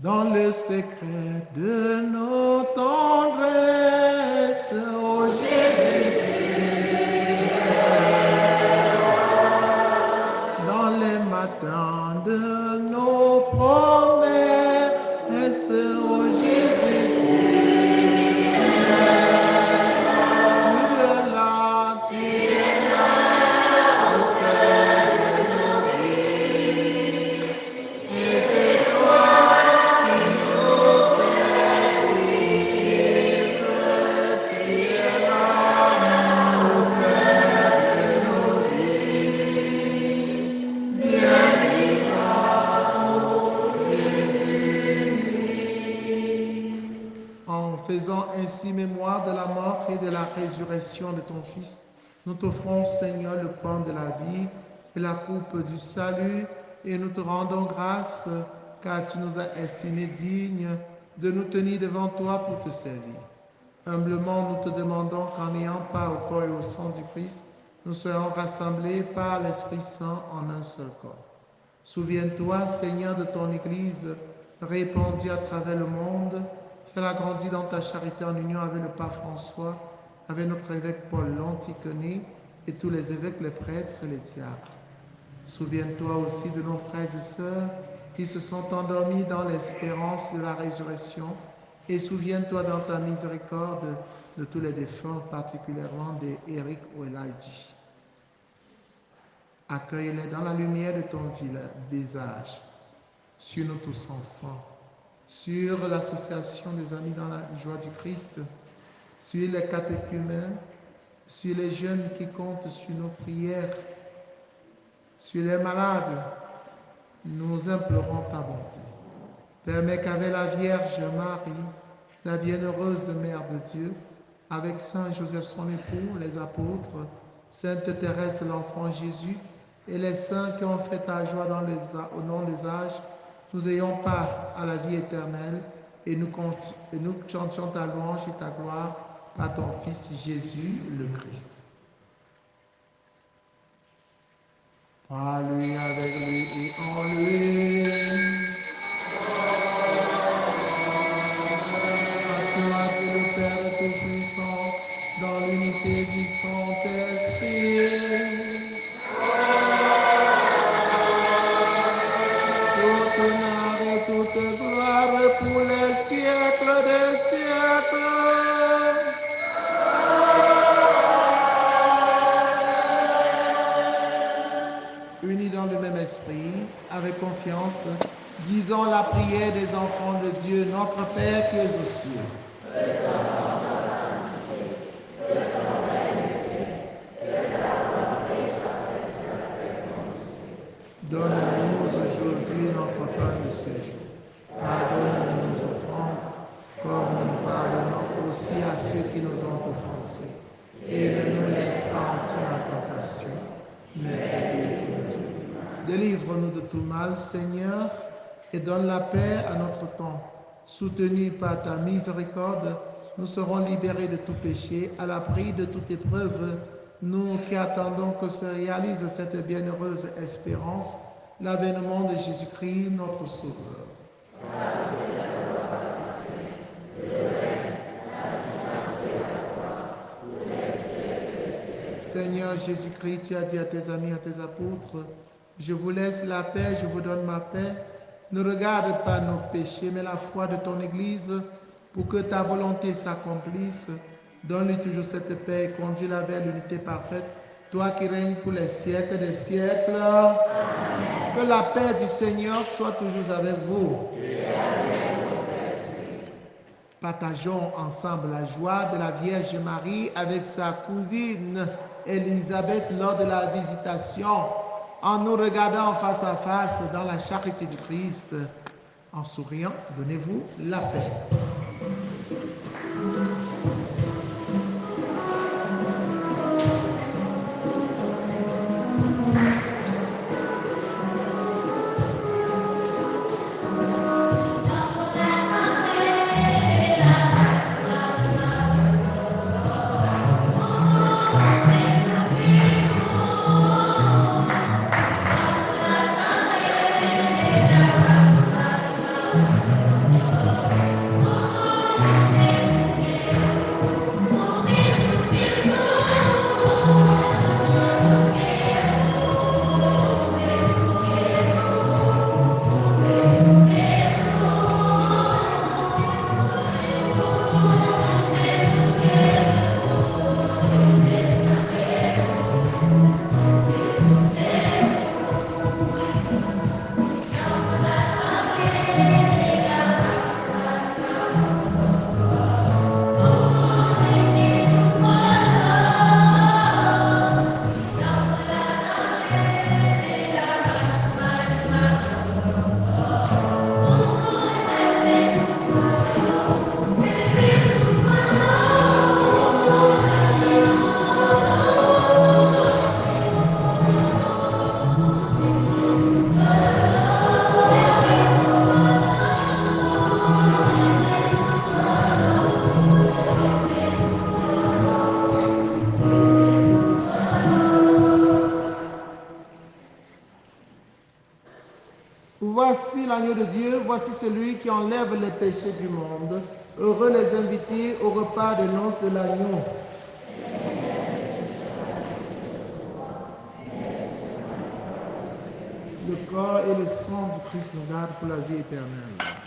Dans le secret de nos tendresses, ô Jésus, dans les matins de nos promesses, ô Jésus, tu es là, au cœur de nos vies, et c'est toi qui nous fais vivre, tu es là, au cœur de nos vies. Viens En faisant ainsi mémoire de la mort et de la résurrection de ton Fils, nous t'offrons, Seigneur, le pain de la vie et la coupe du salut, et nous te rendons grâce, car tu nous as estimés dignes de nous tenir devant toi pour te servir. Humblement, nous te demandons qu'en ayant part au corps et au sang du Christ, nous soyons rassemblés par l'Esprit Saint en un seul corps. Souviens-toi, Seigneur, de ton Église répandue à travers le monde. Fais-la grandir dans ta charité en union avec le pape François, avec notre évêque Paul l'Anticoné et tous les évêques, les prêtres et les diacres. Souviens-toi aussi de nos frères et sœurs qui se sont endormis dans l'espérance de la résurrection, et souviens-toi dans ta miséricorde de tous les défunts, particulièrement d'Éric Ouelaïdi. Accueille-les dans la lumière de ton visage, sur nous tous enfants, sur l'association des amis dans la joie du Christ, sur les catéchumènes, sur les jeunes qui comptent sur nos prières, sur les malades. Nous implorons ta bonté. Permets qu'avec la Vierge Marie, la bienheureuse Mère de Dieu, avec Saint Joseph son époux, les apôtres, Sainte Thérèse l'enfant Jésus, et les saints qui ont fait ta joie au nom des âges, nous ayons part à la vie éternelle et nous chantions ta louange et ta gloire par ton Fils Jésus le Christ. Par lui, avec lui et en lui. À toi, Dieu le Père Tout-Puissant, dans l'unité du Saint-Esprit. Toute honneur et toute gloire pour les siècles des siècles. Unis dans le même esprit, avec confiance, disons la prière des enfants de Dieu, notre Père qui es aux cieux. Donne-nous aujourd'hui notre pain de ce jour. Pardonne nos offenses, comme nous pardonnons aussi à ceux qui nous ont offensés. Et ne nous laisse pas entrer en tentation, mais délivre-nous. Délivre-nous de tout mal, Seigneur, et donne la paix à notre temps. Soutenus par ta miséricorde, nous serons libérés de tout péché, à l'abri de toute épreuve, nous qui attendons que se réalise cette bienheureuse espérance, l'avènement de Jésus-Christ, notre Sauveur. Seigneur Jésus-Christ, tu as dit à tes amis, à tes apôtres, je vous laisse la paix, je vous donne ma paix. Ne regarde pas nos péchés, mais la foi de ton Église, pour que ta volonté s'accomplisse. Donne-lui toujours cette paix et conduis-la vers l'unité parfaite, toi qui règnes pour les siècles des siècles. Que la paix du Seigneur soit toujours avec vous. Partageons ensemble la joie de la Vierge Marie avec sa cousine Élisabeth lors de la visitation, en nous regardant face à face dans la charité du Christ. En souriant, donnez-vous la paix. Voici l'agneau de Dieu, voici celui qui enlève les péchés du monde. Heureux les invités au repas de noces de l'agneau. Le corps et le sang du Christ nous gardent pour la vie éternelle.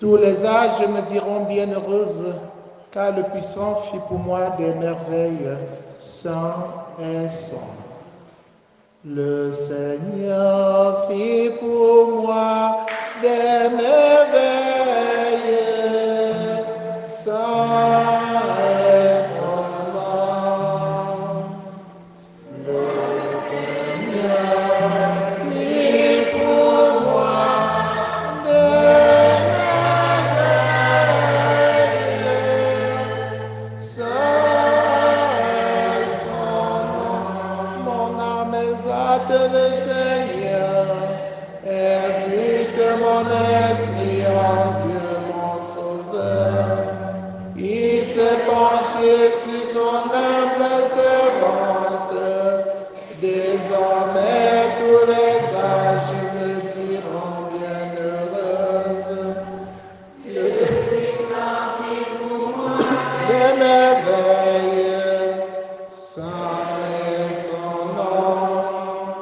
Tous les âges me diront bienheureuse, car le puissant fit pour moi des merveilles. Saint et saint. Le Seigneur fit pour moi des merveilles. Saint est son nom. Le Seigneur fit pour moi des merveilles. Saint est son nom. Mon âme exalte le Seigneur, exulte mon esprit en Dieu mon Sauveur. Il s'est penché sur son humble servante. Désormais tous les âges me diront bienheureuse. Des merveilles, saint est son nom,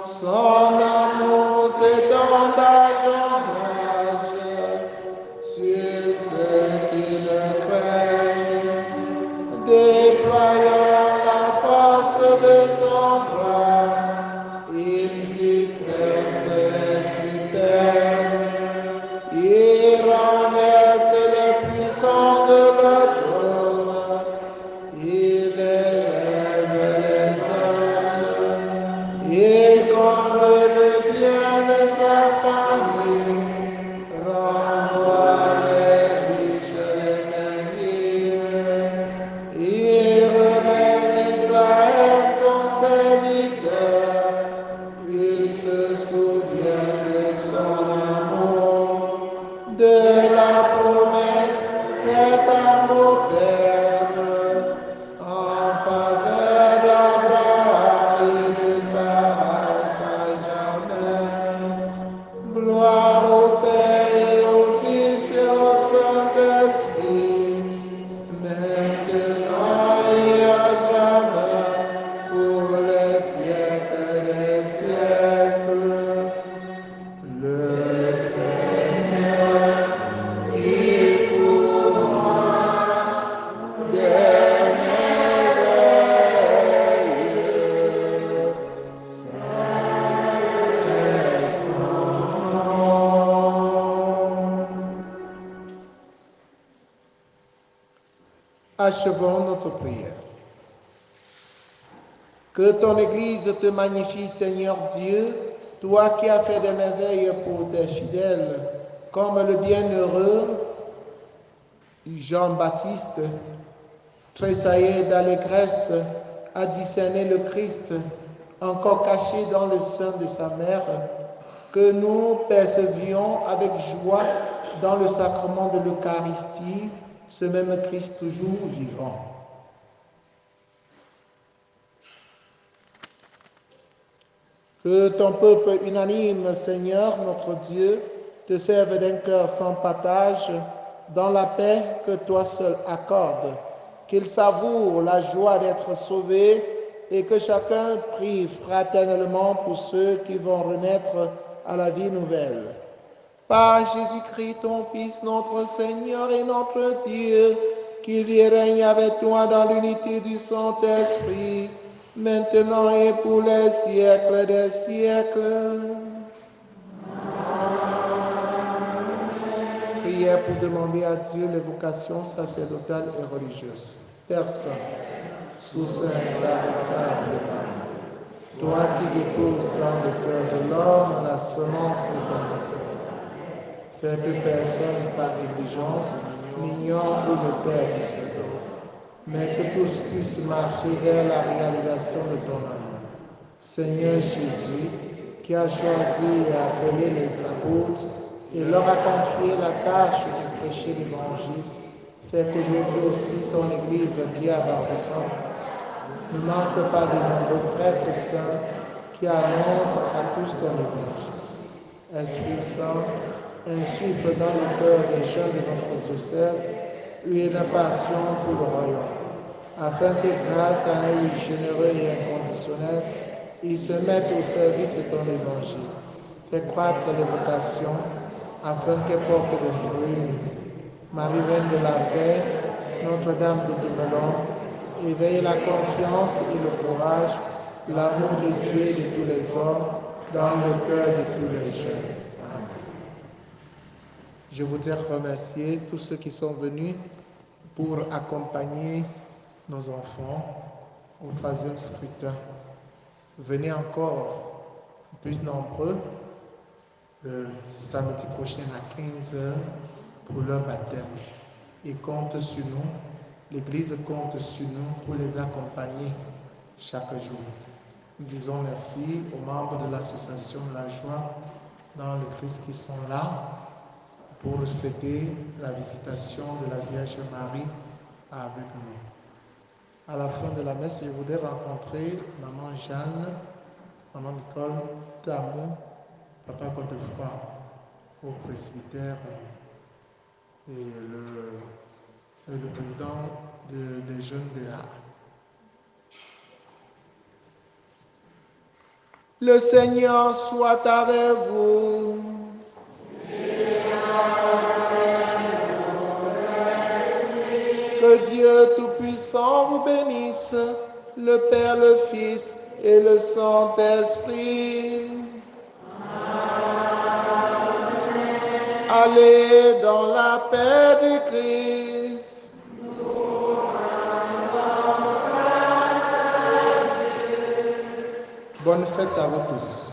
son amour s'étend d'âge en âge sur ceux qui le craignent, déployant la force de son bras, il disperse les superbes, il renverse les puissants de la trône, il élève les hommes, il comble de bien les affamés, renvoie les riches les mendiants, il relève Israël son serviteur, il se souvient de son amour, de la promesse faite à nos pères, en faveur d'Abraham et de Sarah, à jamais. Gloire au Père et au Fils et au Saint-Esprit, maintenant et à jamais, pour les siècles des siècles. Le Seigneur fit pour moi des merveilles. Saint est son nom. Achevons notre prière. Que ton Église te magnifie, Seigneur Dieu, toi qui as fait des merveilles pour tes fidèles, comme le bienheureux Jean-Baptiste, tressaillé d'allégresse à discerner le Christ, encore caché dans le sein de sa mère, que nous percevions avec joie dans le sacrement de l'Eucharistie ce même Christ toujours vivant. Que ton peuple unanime, Seigneur, notre Dieu, te serve d'un cœur sans partage, dans la paix que toi seul accordes, qu'il savoure la joie d'être sauvé et que chacun prie fraternellement pour ceux qui vont renaître à la vie nouvelle. Par Jésus-Christ, ton Fils, notre Seigneur et notre Dieu, qui vit et règne avec toi dans l'unité du Saint-Esprit, maintenant et pour les siècles des siècles. Prière pour demander à Dieu les vocations sacerdotales et religieuses. Père Saint, source intarissable de l'âme, toi qui déposes dans le cœur de l'homme la semence de ton appel, fais que personne par négligence n'ignore ou ne perde ce don, mais que tous puissent marcher vers la réalisation de ton amour. Seigneur Jésus, qui a choisi et appelé les apôtres et leur a confié la tâche de prêcher l'Évangile, fais qu'aujourd'hui aussi ton Église qui a Bafoussant ne manque pas de nombreux prêtres saints qui annoncent à tous ton Évangile. Esprit Saint, insuffle dans le cœur des jeunes de notre diocèse une passion pour le royaume, afin que grâce à un oui généreux et inconditionnel, ils se mettent au service de ton Évangile. Fais croître les vocations, afin qu'elles portent des fruits Marie Reine de la paix, Notre-Dame de Dumelon, éveille la confiance et le courage, l'amour de Dieu et de tous les hommes, dans le cœur de tous les jeunes. Amen. Je voudrais remercier tous ceux qui sont venus pour accompagner nos enfants au 3e scrutin. Venez encore plus nombreux samedi prochain à 15h pour leur baptême. Et compte sur nous, l'Église compte sur nous pour les accompagner chaque jour. Nous disons merci aux membres de l'association La Joie dans le Christ qui sont là pour fêter la visitation de la Vierge Marie avec nous. À la fin de la messe, je voudrais rencontrer Maman Jeanne, Maman Nicole, Tamou, Papa Godefroy au presbytère et le président des jeunes de là. Le Seigneur soit avec vous. Que Dieu Tout-Puissant vous bénisse, le Père, le Fils et le Saint-Esprit. Allez dans la paix du Christ. Bonne fête à vous tous.